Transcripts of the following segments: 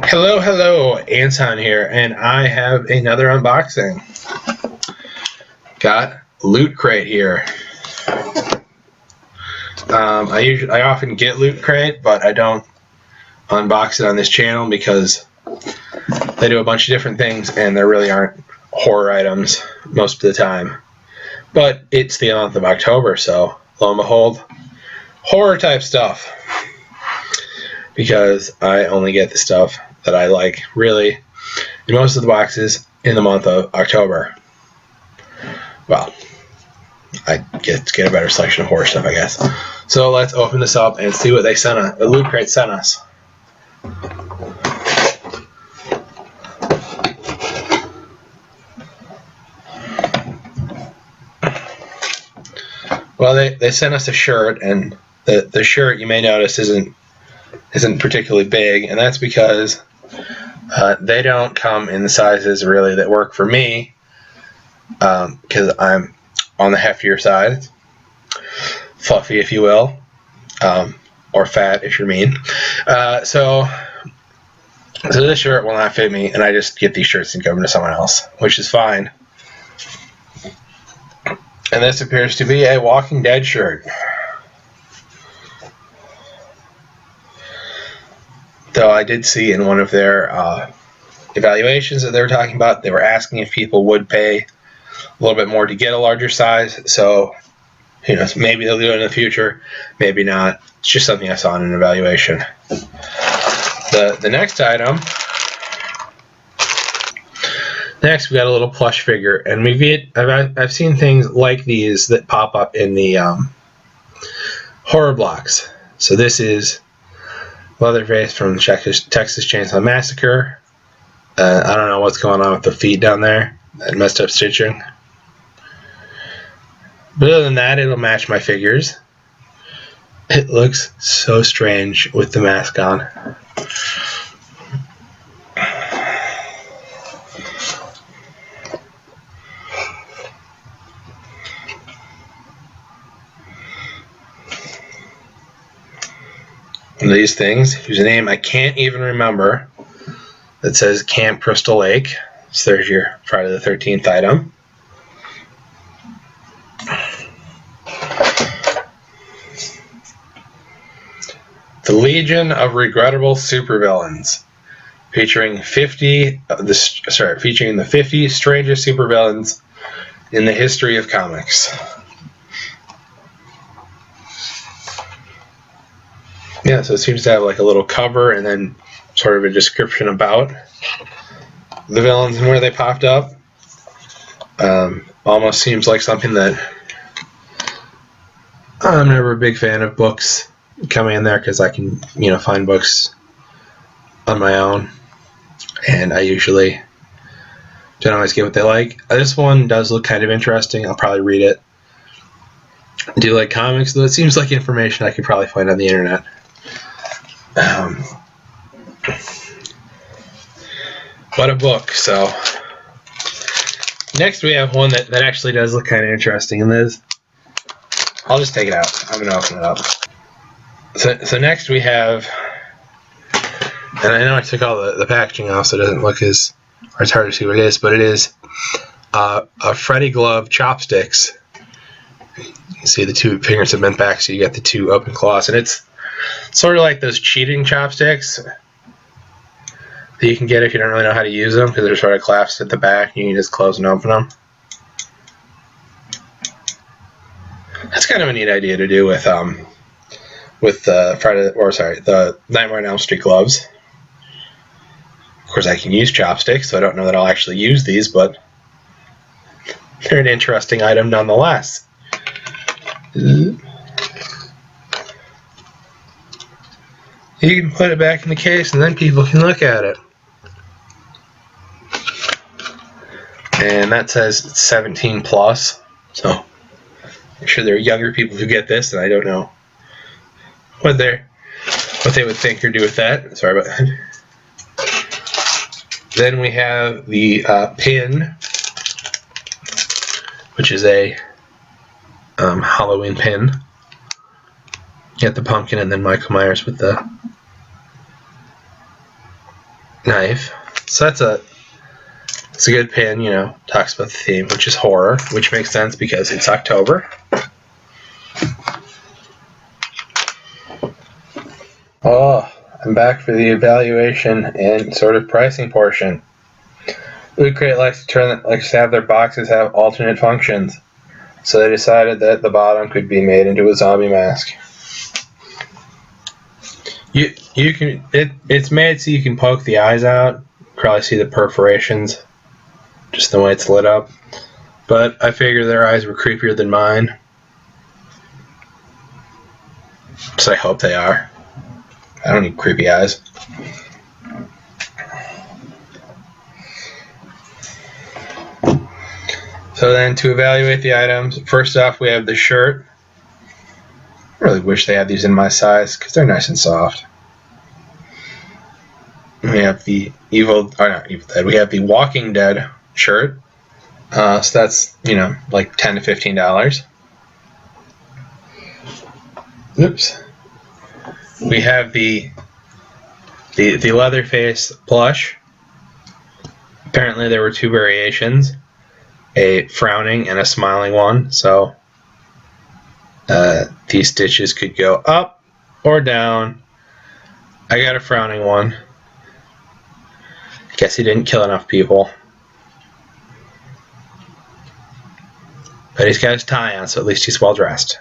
Hello, hello, Anton here, and I have another unboxing. Got Loot Crate here. I often get Loot Crate, but I don't unbox it on this channel because they do a bunch of different things, and there really aren't horror items most of the time. But it's the month of October, so lo and behold, horror type stuff. Because I only get the stuff that I like, really, in most of the boxes in the month of October. Well, I get a better selection of horror stuff, I guess. So let's open this up and see what they sent us. The Loot Crate sent us. Well, they sent us a shirt, and the shirt, you may notice, isn't particularly big, and that's because they don't come in the sizes really that work for me, because I'm on the heftier side, fluffy if you will, or fat if you're mean. So this shirt will not fit me, and I just get these shirts and give them to someone else, which is fine. And this appears to be a Walking Dead shirt. Though I did see in one of their evaluations that they were talking about, they were asking if people would pay a little bit more to get a larger size. So, who knows, maybe they'll do it in the future, maybe not. It's just something I saw in an evaluation. The next item, next we got a little plush figure, and I've seen things like these that pop up in the horror blocks. So this is Leatherface from Texas Chainsaw Massacre. I don't know what's going on with the feet down there. That messed up stitching. But other than that, it'll match my figures. It looks so strange with the mask on. One of these things, whose name I can't even remember, that says Camp Crystal Lake. So there's your Friday the 13th item. The Legion of Regrettable Supervillains, featuring the 50 strangest supervillains in the history of comics. Yeah, so it seems to have like a little cover and then sort of a description about the villains and where they popped up. Almost seems like something that I'm never a big fan of books coming in there because I can, find books on my own, and I usually don't always get what they like. This one does look kind of interesting. I'll probably read it. I do like comics, though it seems like information I could probably find on the internet. What a book. So next we have one that actually does look kind of interesting, and this, I'll just take it out. I'm going to open it up. So next we have, and I know I took all the packaging off so it doesn't look it's hard to see what it is, but it is a Freddy glove chopsticks. You can see the two fingers have bent back, so you got the two open claws, and it's sort of like those cheating chopsticks that you can get if you don't really know how to use them, because they're sort of clasped at the back. You can just close and open them. That's kind of a neat idea to do with the Nightmare on Elm Street gloves. Of course, I can use chopsticks, so I don't know that I'll actually use these, but they're an interesting item nonetheless. You can put it back in the case, and then people can look at it. And that says it's 17 plus, so I'm sure there are younger people who get this, and I don't know what they would think or do with that. Sorry about that. Then we have the pin, which is a Halloween pin. You got the pumpkin and then Michael Myers with the knife. So it's a good pin, you know, talks about the theme, which is horror, which makes sense because it's October. Oh, I'm back for the evaluation and sort of pricing portion. Loot Crate likes to have their boxes have alternate functions, so they decided that the bottom could be made into a zombie mask. It's made so you can poke the eyes out, probably see the perforations, just the way it's lit up. But I figure their eyes were creepier than mine, so I hope they are. I don't need creepy eyes. So then to evaluate the items, first off we have the shirt. I really wish they had these in my size because they're nice and soft. We have the we have the Walking Dead shirt. So that's, you know, like $10 to $15. Oops. We have the Leatherface plush. Apparently there were two variations, a frowning and a smiling one. So these stitches could go up or down. I got a frowning one. Guess he didn't kill enough people. But he's got his tie on, so at least he's well dressed.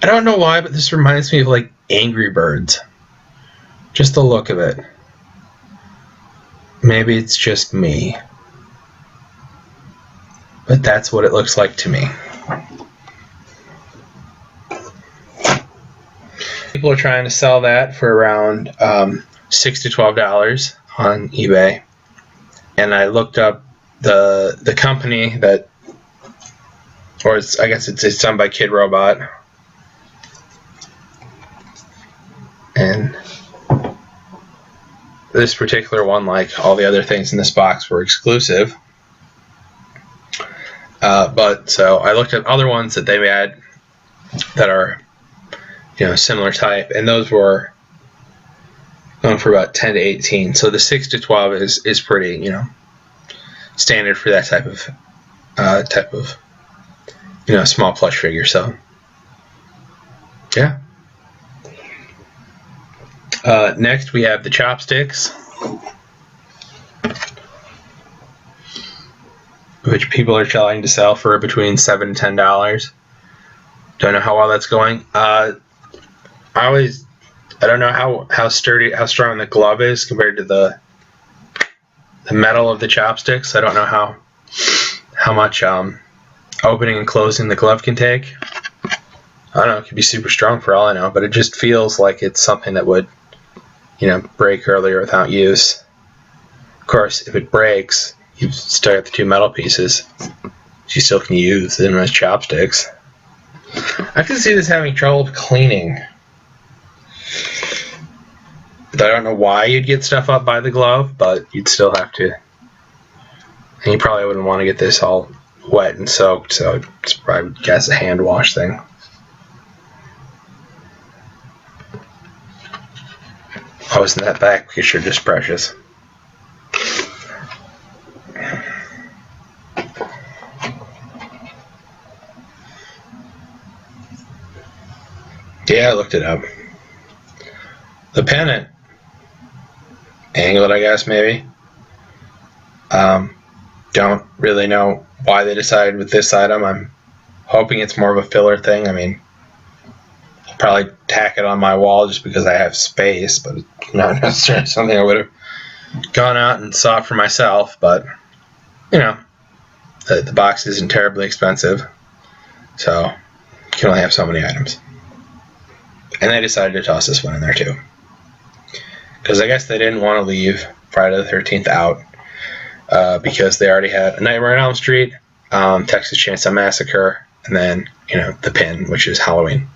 I don't know why, but this reminds me of like Angry Birds. Just the look of it. Maybe it's just me. But that's what it looks like to me. People are trying to sell that for around $6 to $12 on eBay. And I looked up the company that, or I guess it's done by Kid Robot. And this particular one, like all the other things in this box, were exclusive. But so I looked at other ones that they've had that are, you know, similar type, and those were going for about 10 to 18. So the 6 to 12 is pretty, you know, standard for that type of you know, small plush figure. So yeah. Next we have the chopsticks, which people are trying to sell for between $7 and $10. Don't know how well that's going. I don't know how strong the glove is compared to the metal of the chopsticks. I don't know how much opening and closing the glove can take. I don't know. It could be super strong for all I know, but it just feels like it's something that would, you know, break earlier without use. Of course, if it breaks, you still got the two metal pieces. You still can use them as chopsticks. I can see this having trouble cleaning. I don't know why you'd get stuff up by the glove, but you'd still have to. And you probably wouldn't want to get this all wet and soaked, so it's probably, I guess, a hand wash thing. Oh, isn't that back picture just precious? Yeah, I looked it up. The pennant. Anglet, I guess, maybe. Don't really know why they decided with this item. I'm hoping it's more of a filler thing. I mean, I'll probably tack it on my wall just because I have space, but not necessarily something I would have gone out and sought for myself. But, you know, the box isn't terribly expensive, so you can only have so many items. And they decided to toss this one in there too, because I guess they didn't want to leave Friday the 13th out, because they already had A Nightmare on Elm Street, Texas Chainsaw Massacre, and then, you know, The Pin, which is Halloween.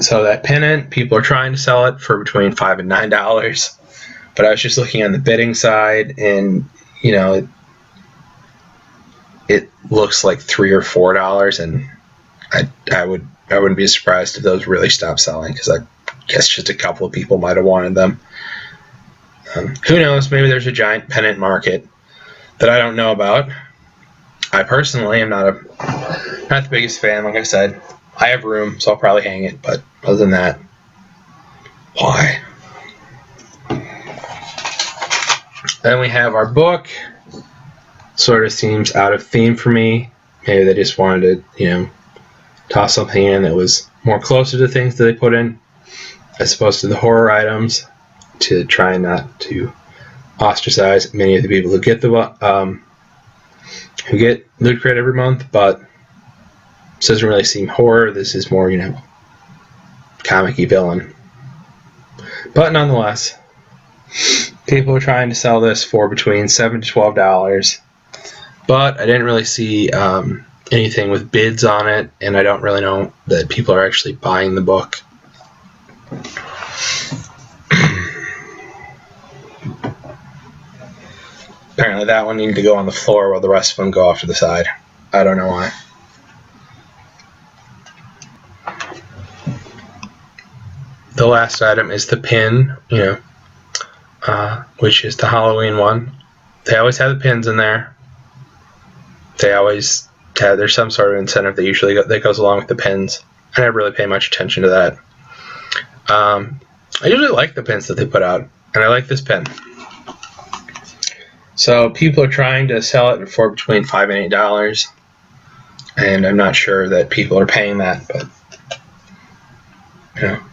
So that pennant, people are trying to sell it for between $5 and $9, but I was just looking on the bidding side, and, you know, it looks like $3 or $4, and I wouldn't be surprised if those really stopped selling, because I guess just a couple of people might have wanted them. Who knows? Maybe there's a giant pennant market that I don't know about. I personally am not the biggest fan. Like I said, I have room, so I'll probably hang it. But other than that, why? Then we have our book. Sort of seems out of theme for me. Maybe they just wanted to, toss something in that was more closer to things that they put in, as opposed to the horror items, to try not to ostracize many of the people who get Loot Crate every month. But this doesn't really seem horror. This is more, comic-y villain. But nonetheless, people are trying to sell this for between $7 to $12. But I didn't really see anything with bids on it, and I don't really know that people are actually buying the book. Apparently that one needed to go on the floor while the rest of them go off to the side. I don't know why. The last item is the pin, which is the Halloween one. They always have the pins in there. They always have, there's some sort of incentive that goes along with the pins. I never really pay much attention to that. I usually like the pins that they put out, and I like this pin. So people are trying to sell it for between $5 and $8, and I'm not sure that people are paying that, but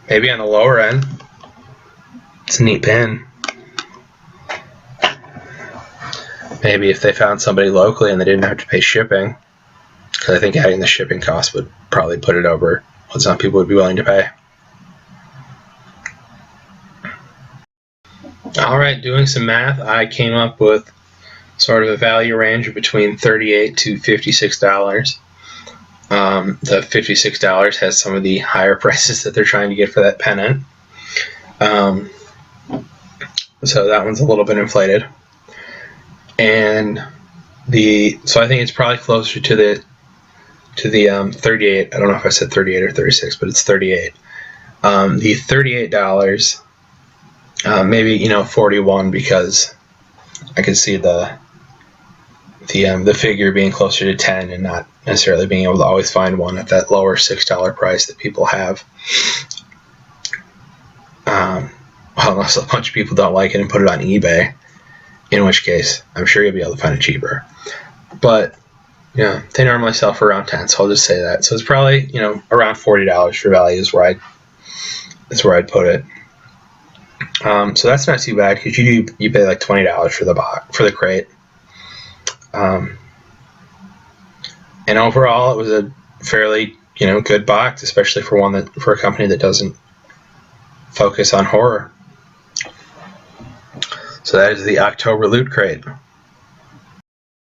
maybe on the lower end. It's a neat pin. Maybe if they found somebody locally and they didn't have to pay shipping, because I think adding the shipping cost would probably put it over what some people would be willing to pay. Alright, doing some math, I came up with sort of a value range of between $38 to $56. The $56 has some of the higher prices that they're trying to get for that pennant. So that one's a little bit inflated. And so I think it's probably closer to the 38. I don't know if I said 38 or 36, but it's 38. The $38, maybe 41, because I can see the figure being closer to 10 and not necessarily being able to always find one at that lower $6 price that people have. Well, unless a bunch of people don't like it and put it on eBay, in which case I'm sure you'll be able to find it cheaper. But they normally sell for around 10, so I'll just say that. So it's probably around $40 for value is where I'd put it. So that's not too bad, because you pay like $20 for the crate. And overall, it was a fairly good box, especially for a company that doesn't focus on horror. So that is the October Loot Crate.